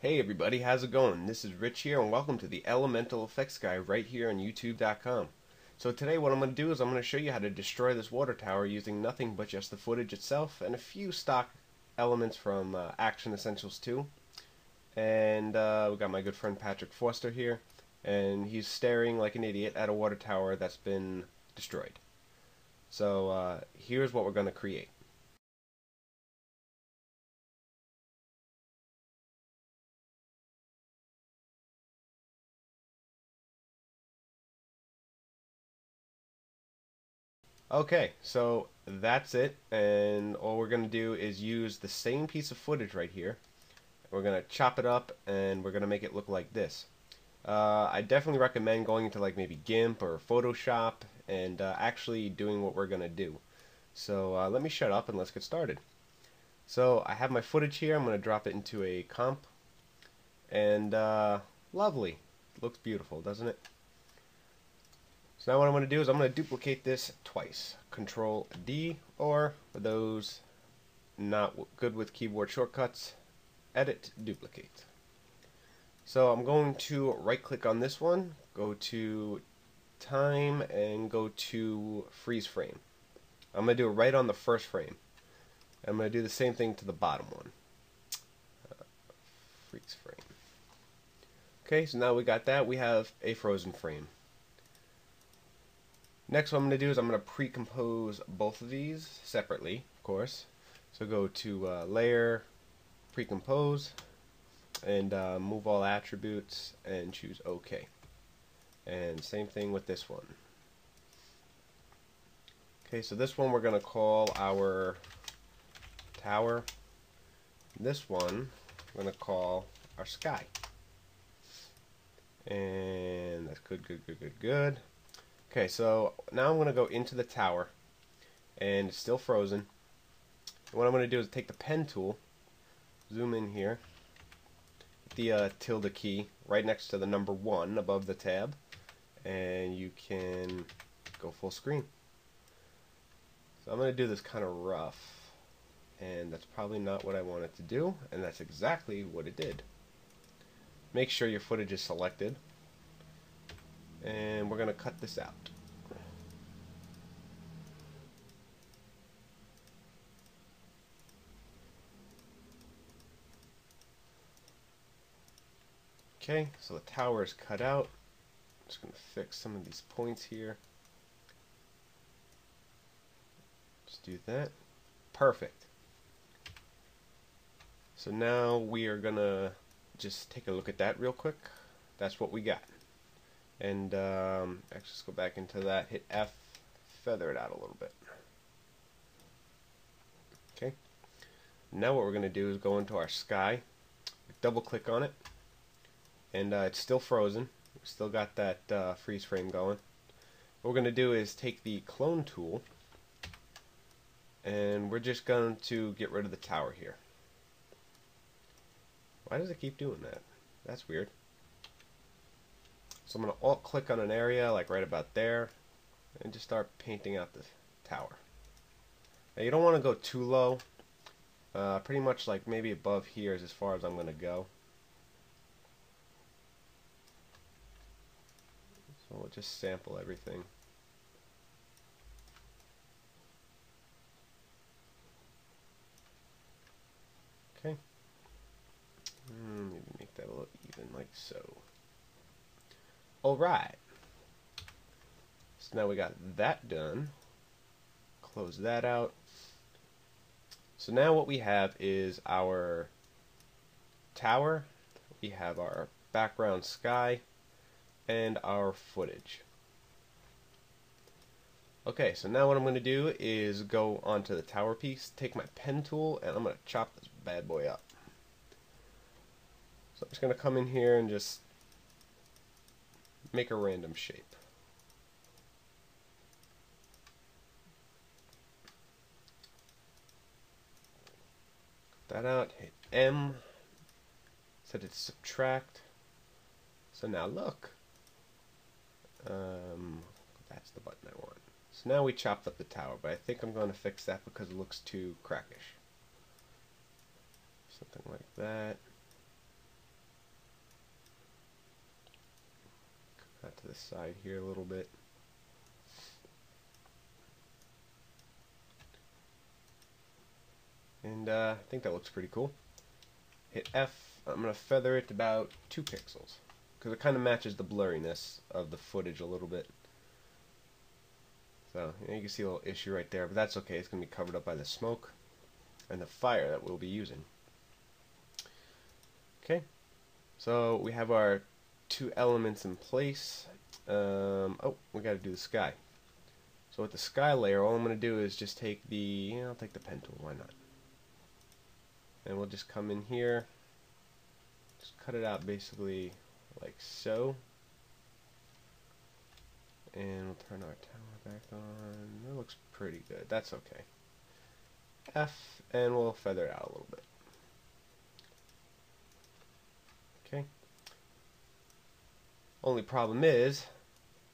Hey everybody, how's it going? This is Rich here and welcome to the Elemental Effects Guy right here on YouTube.com. So today what I'm going to do is I'm going to show you how to destroy this water tower using nothing but just the footage itself and a few stock elements from Action Essentials 2. And we got my good friend Patrick Foster here, and he's staring like an idiot at a water tower that's been destroyed. So here's what we're going to create. Okay, so that's it, and all we're going to do is use the same piece of footage right here. We're going to chop it up and we're going to make it look like this. I definitely recommend going into like maybe GIMP or Photoshop and actually doing what we're going to do. So let me shut up and let's get started. So I have my footage here. I'm going to drop it into a comp, and lovely. It looks beautiful, doesn't it? So now what I'm going to do is I'm going to duplicate this twice. Control D, or for those not good with keyboard shortcuts, edit, duplicate. So I'm going to right click on this one, go to time, and go to freeze frame. I'm going to do it right on the first frame. I'm going to do the same thing to the bottom one. Freeze frame. Okay, so now we got that. We have a frozen frame. Next, what I'm going to do is I'm going to pre-compose both of these separately, of course. So go to Layer, Pre-compose, and move all attributes and choose OK. And same thing with this one. Okay, so this one we're going to call our tower. This one we're going to call our sky. And that's good. Okay, so now I'm going to go into the tower, and it's still frozen. And what I'm going to do is take the pen tool, zoom in here, the tilde key right next to the number 1 above the tab, and you can go full screen. So I'm going to do this kind of rough, and that's probably not what I wanted to do, and that's exactly what it did. Make sure your footage is selected. And we're going to cut this out. Okay, so the tower is cut out. I'm just going to fix some of these points here. Just do that. Perfect. So now we are going to just take a look at that real quick. That's what we got. And actually, let's go back into that, hit F, feather it out a little bit. Okay. Now what we're going to do is go into our sky, double click on it, and it's still frozen. We've still got that freeze frame going. What we're going to do is take the clone tool, and we're just going to get rid of the tower here. Why does it keep doing that? That's weird. So I'm going to alt click on an area like right about there and just start painting out the tower. Now you don't want to go too low. Pretty much like maybe above here is as far as I'm going to go. So we'll just sample everything. Okay. Maybe make that a little even like so. Alright, so now we got that done. Close that out. So now what we have is our tower, we have our background sky, and our footage. Okay, so now what I'm going to do is go onto the tower piece, take my pen tool, and I'm going to chop this bad boy up. So I'm just going to come in here and just make a random shape. Cut that out, hit M, set it to subtract. So now look. That's the button I want. So now we chopped up the tower, but I think I'm going to fix that because it looks too crackish. Something like that. to the side here a little bit. And I think that looks pretty cool. Hit F. I'm going to feather it about 2 pixels because it kind of matches the blurriness of the footage a little bit. So you can see a little issue right there, but that's okay. It's going to be covered up by the smoke and the fire that we'll be using. Okay, so we have our 2 elements in place. Oh, we got to do the sky. So with the sky layer, all I'm going to do is just take the, I'll take the pen tool, why not? And we'll just come in here, just cut it out basically like so. And we'll turn our tower back on. That looks pretty good. That's okay. F, and we'll feather it out a little bit. Okay. Only problem is,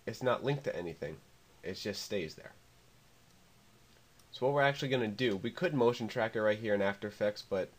it's not linked to anything. It just stays there. So what we're actually going to do, we could motion track it right here in After Effects, but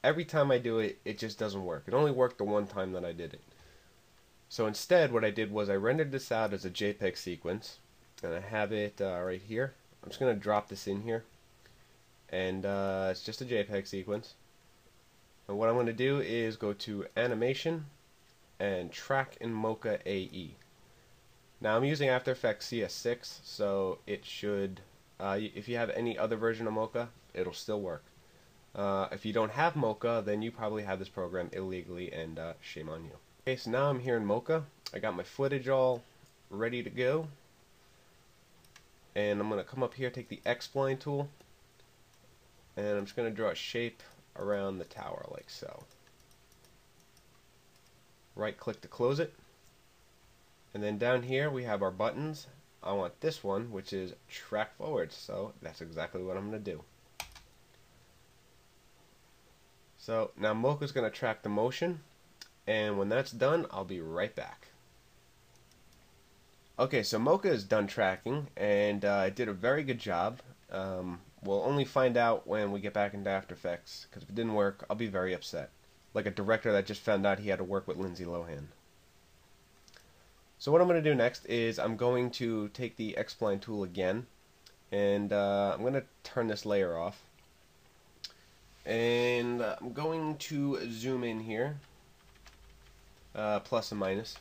every time I do it, it just doesn't work. It only worked the one time that I did it. So instead, what I did was I rendered this out as a JPEG sequence, and I have it right here. I'm just going to drop this in here, and it's just a JPEG sequence. And what I'm going to do is go to Animation and Track in Mocha AE. Now I'm using After Effects CS6, so it should, if you have any other version of Mocha, it'll still work. If you don't have Mocha, then you probably have this program illegally, and shame on you. Okay, so now I'm here in Mocha. I got my footage all ready to go. And I'm going to come up here, take the X-Spline tool, and I'm just going to draw a shape around the tower like so. Right click to close it. And then down here we have our buttons. I want this one, which is track forward, so that's exactly what I'm going to do. So now Mocha's going to track the motion, and when that's done, I'll be right back. Okay, so Mocha is done tracking, and it did a very good job. We'll only find out when we get back into After Effects, because if it didn't work, I'll be very upset. Like a director that just found out he had to work with Lindsay Lohan. So what I'm going to do next is I'm going to take the X-Spline tool again, and I'm going to turn this layer off. And I'm going to zoom in here, plus and minus,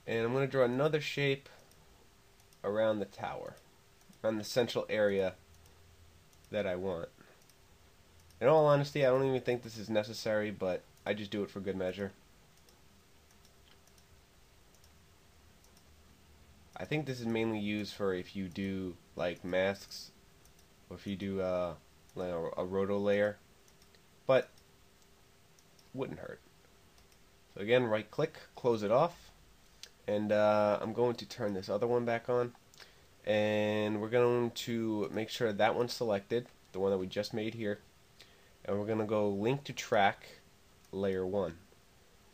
and I'm going to draw another shape around the tower, around the central area that I want. In all honesty, I don't even think this is necessary, but I just do it for good measure. I think this is mainly used for if you do like masks, or if you do like a roto layer, but wouldn't hurt. So again, right click, close it off, and I'm going to turn this other one back on, and we're going to make sure that one's selected, the one that we just made here, and we're going to go link to track layer 1.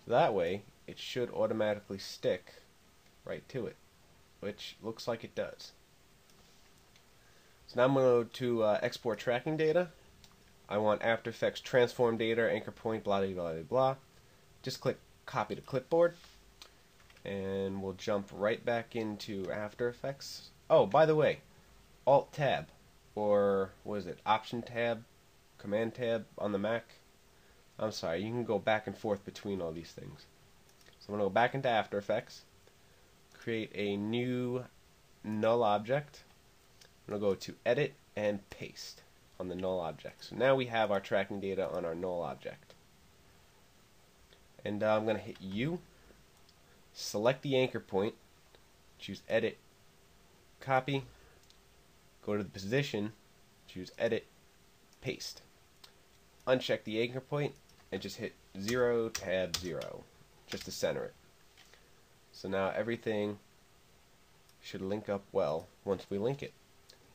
So that way it should automatically stick right to it, which looks like it does. So now I'm going to go to export tracking data. I want After Effects transform data, anchor point, blah blah blah blah. Just click copy to clipboard, and we'll jump right back into After Effects. Oh, by the way, Alt Tab, or what is it, Option Tab, Command Tab on the Mac. I'm sorry, you can go back and forth between all these things. So I'm going to go back into After Effects, create a new null object. I'm going to go to Edit and Paste on the null object. So now we have our tracking data on our null object. And I'm going to hit U, select the anchor point, choose Edit, Copy, go to the position, choose Edit, Paste. Uncheck the anchor point and just hit 0, tab 0, just to center it. So now everything should link up well once we link it.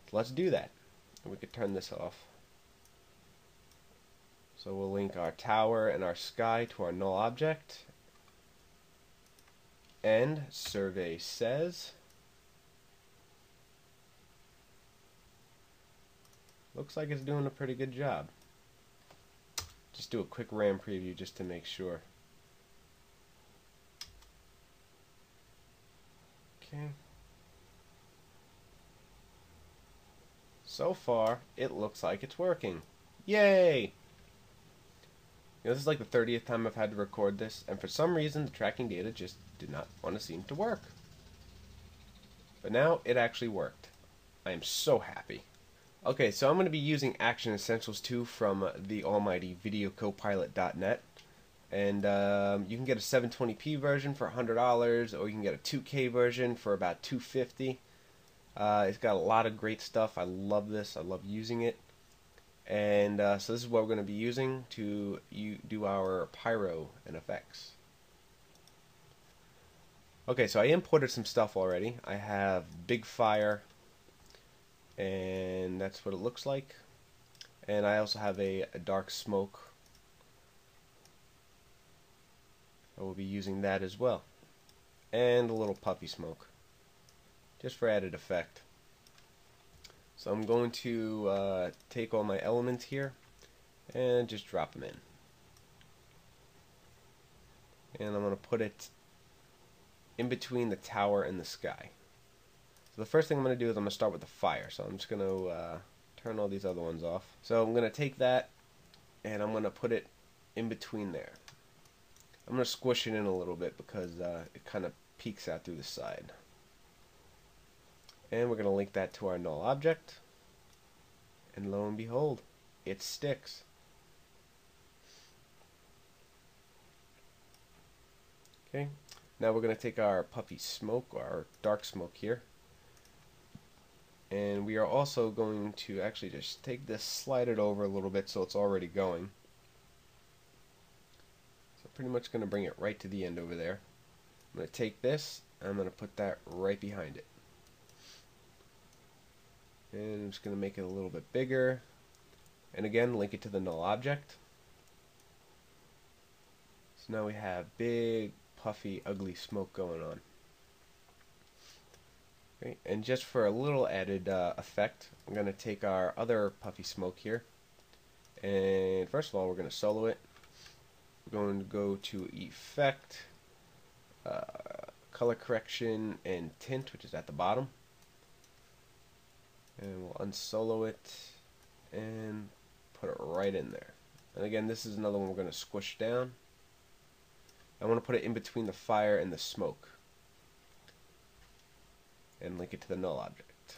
So let's do that. And we could turn this off. So we'll link our tower and our sky to our null object. And survey says, looks like it's doing a pretty good job. Just do a quick RAM preview just to make sure. Okay. So far, it looks like it's working. Yay! This is like the 30th time I've had to record this, and for some reason the tracking data just did not want to seem to work. But now it actually worked. I am so happy. Okay, so I'm going to be using Action Essentials 2 from the almighty videocopilot.net. And you can get a 720p version for $100, or you can get a 2K version for about $250. It's got a lot of great stuff. I love this. I love using it. And so this is what we're going to be using to do our pyro and effects. Okay, so I imported some stuff already. I have big fire, and that's what it looks like. And I also have a dark smoke. I will be using that as well. And a little puffy smoke, just for added effect. So I'm going to take all my elements here and just drop them in. And I'm going to put it in between the tower and the sky. So the first thing I'm going to do is I'm going to start with the fire. So I'm just going to turn all these other ones off. So I'm going to take that and I'm going to put it in between there. I'm going to squish it in a little bit because it kind of peeks out through the side. And we're going to link that to our null object. And lo and behold, it sticks. Okay, now we're going to take our puffy smoke, or our dark smoke here. And we are also going to actually just take this, slide it over a little bit so it's already going. So pretty much going to bring it right to the end over there. I'm going to take this, and I'm going to put that right behind it. And I'm just going to make it a little bit bigger. And again, link it to the null object. So now we have big, puffy, ugly smoke going on. Okay, and just for a little added effect, I'm going to take our other puffy smoke here. And first of all, we're going to solo it. We're going to go to Effect, Color Correction, and Tint, which is at the bottom. And we'll unsolo it and put it right in there. And again, this is another one we're going to squish down. I want to put it in between the fire and the smoke. And link it to the null object.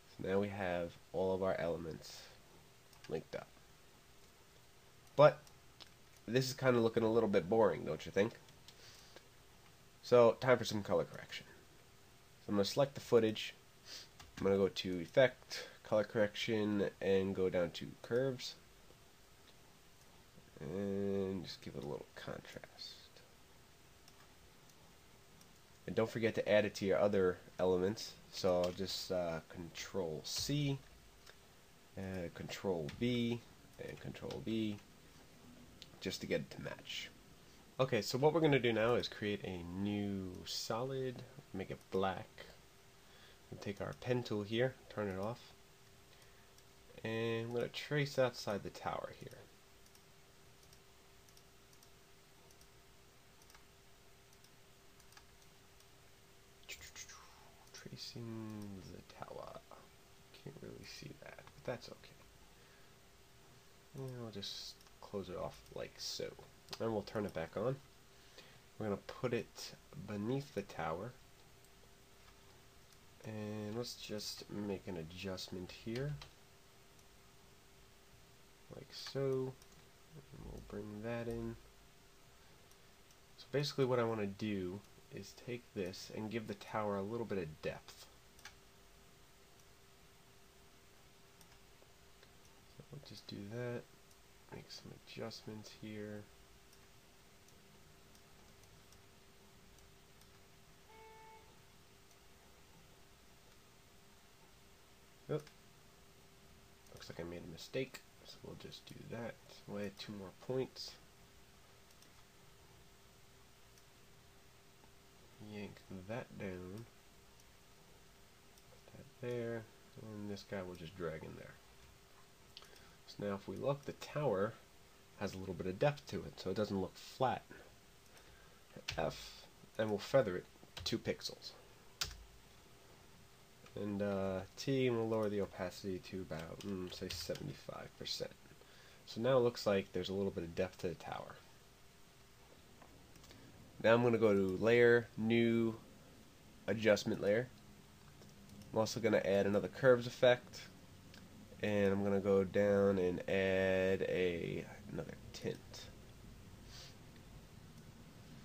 So now we have all of our elements linked up. But this is kind of looking a little bit boring, don't you think? So time for some color correction. So I'm going to select the footage. I'm going to go to Effect, Color Correction, and go down to Curves. And just give it a little contrast. And don't forget to add it to your other elements. So I'll just Control C, Control V, and Control V, just to get it to match. Okay, so what we're going to do now is create a new solid, make it black. We'll take our pen tool here, turn it off, and I'm going to trace outside the tower here. Tracing the tower. Can't really see that, but that's okay. And I'll just close it off like so. And we'll turn it back on. We're going to put it beneath the tower. And let's just make an adjustment here. Like so. And we'll bring that in. So basically what I want to do is take this and give the tower a little bit of depth. So we'll just do that. Make some adjustments here. Oh, looks like I made a mistake, so we'll just do that. We'll add 2 more points. Yank that down. Put that there, and this guy will just drag in there. So now if we look, the tower has a little bit of depth to it, so it doesn't look flat. F, and we'll feather it 2 pixels. And T, and we'll lower the opacity to about, say 75%. So now it looks like there's a little bit of depth to the tower. Now I'm going to go to Layer, New, Adjustment Layer. I'm also going to add another curves effect. And I'm going to go down and add another tint.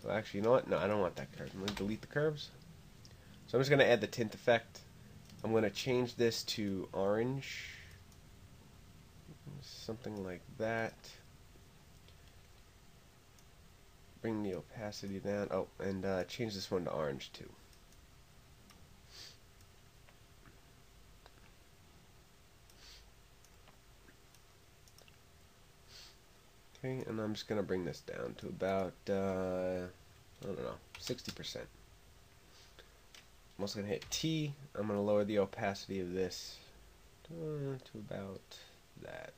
Well, actually, you know what? No, I don't want that curve. I'm going to delete the curves. So I'm just going to add the tint effect. I'm going to change this to orange. Something like that. Bring the opacity down. Oh, and change this one to orange too. Okay, and I'm just going to bring this down to about, I don't know, 60%. I'm also going to hit T. I'm going to lower the opacity of this to about that.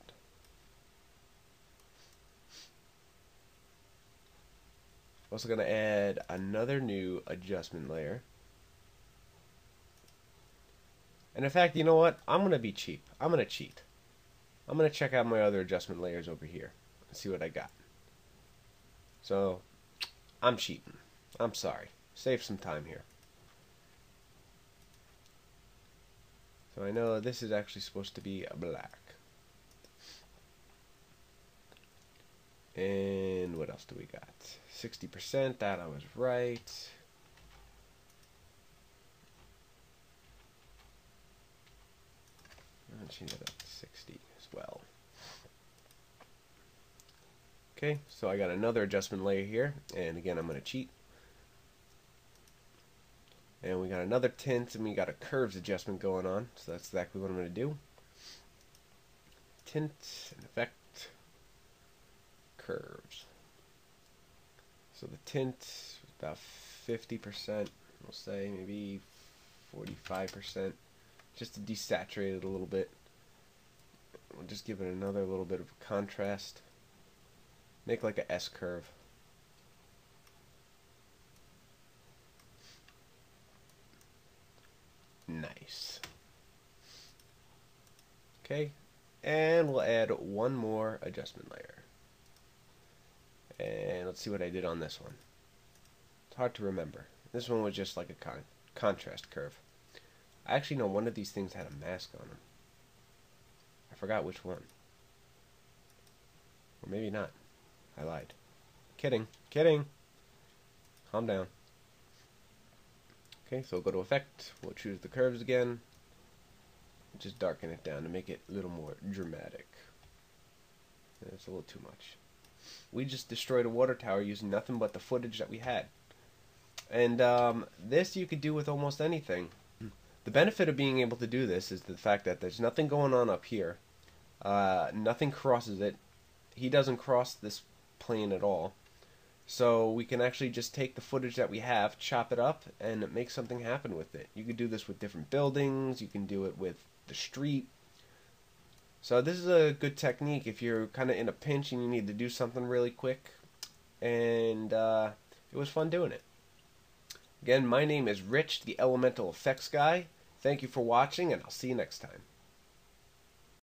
I'm also going to add another new adjustment layer. And in fact, you know what? I'm going to be cheap. I'm going to cheat. I'm going to check out my other adjustment layers over here and see what I got. So, I'm cheating. I'm sorry. Save some time here. So I know this is actually supposed to be a black. And what else do we got? 60%, that I was right. I'll change it up to 60 as well. Okay, so I got another adjustment layer here, and again I'm going to cheat. And we got another tint, and we got a curves adjustment going on, so that's exactly what I'm going to do. Tint, and effect, curves. So the tint is about 50%, we'll say, maybe 45%, just to desaturate it a little bit. We'll just give it another little bit of contrast. Make like a S curve. Nice. Okay, and we'll add one more adjustment layer. And let's see what I did on this one. It's hard to remember. This one was just like a contrast curve. I actually know one of these things had a mask on them. I forgot which one. Or maybe not. I lied. Kidding. Kidding. Calm down. Okay, so we'll go to Effect. We'll choose the curves again. Just darken it down to make it a little more dramatic. It's a little too much. We just destroyed a water tower using nothing but the footage that we had. And this you could do with almost anything. The benefit of being able to do this is the fact that there's nothing going on up here. Nothing crosses it. He doesn't cross this plane at all. So we can actually just take the footage that we have, chop it up, and make something happen with it. You could do this with different buildings. You can do it with the street. So this is a good technique if you're kind of in a pinch and you need to do something really quick. And it was fun doing it. Again, my name is Rich, the Elemental Effects Guy. Thank you for watching, and I'll see you next time.